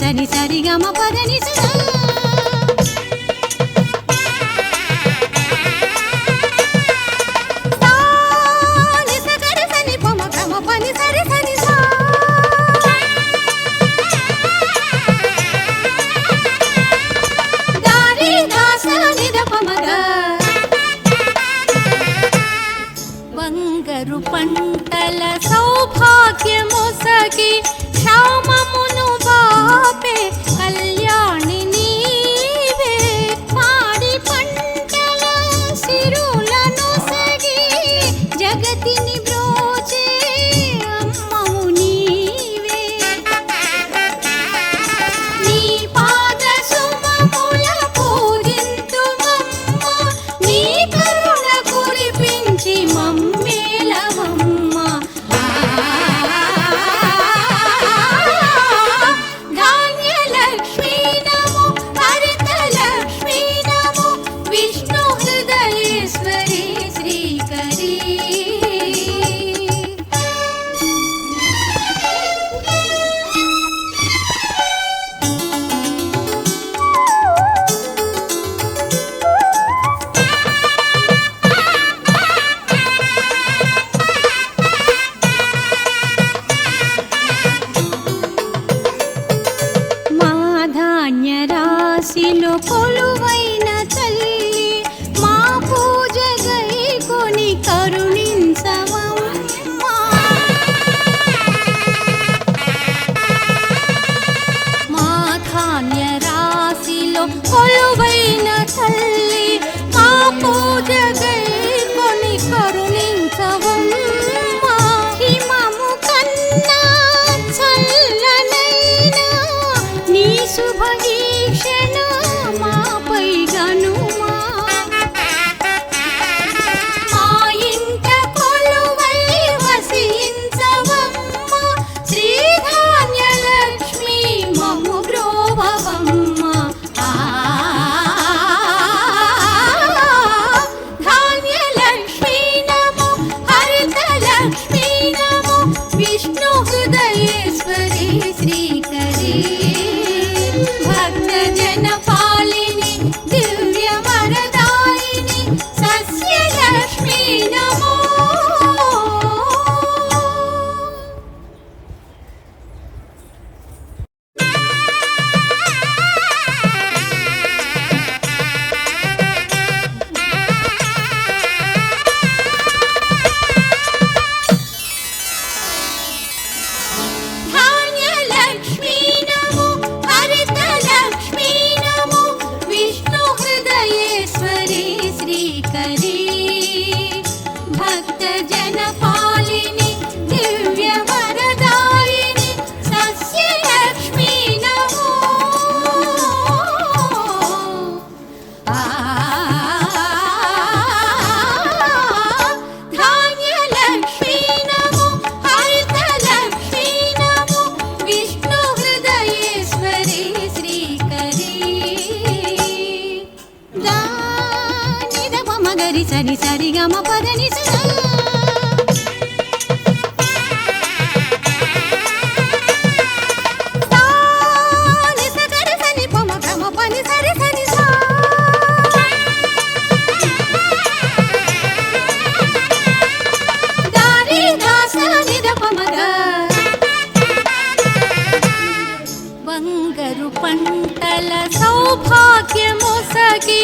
సని సరి గమ పదని సదా పంటల సౌభాగ్యమొసగి క్షామమును బాపే కళ్యాణి నీవే పాడి పంటల సిరులను సగి జగతిని బ్రోచే అమ్మవు నీవే నీ పాద సుమముల పూజింతుమమ్మ నీ కరుణ కురిపించి మమ్మే రాశిలో కొలువైన తల్లి మా పూజ గై కొని కరుణించవమ్మా మా ధాన్య రాశిలో కొలువైన తల్లి మా పూజ గై కొని కరుణించవమ్మా హిమము కన్నా చల్లనైనా నీ శుభ విష్ణు హృదయేశ్వరి శ్రీకరీ భక్త జన పాలిని దివ్య వరదాయిని సస్యలక్ష్మీ నమో భక్త జన పాలిని దివ్య వరదాయిని సస్యలక్ష్మీ నమో ధాన్యలక్ష్మీ నమో హరితలక్ష్మీ నమో విష్ణు హృదయేశ్వరి శ్రీకరీ మగరి సని సరి గమ పదని సదా బంగారు పంటల సౌభాగ్యమొసగి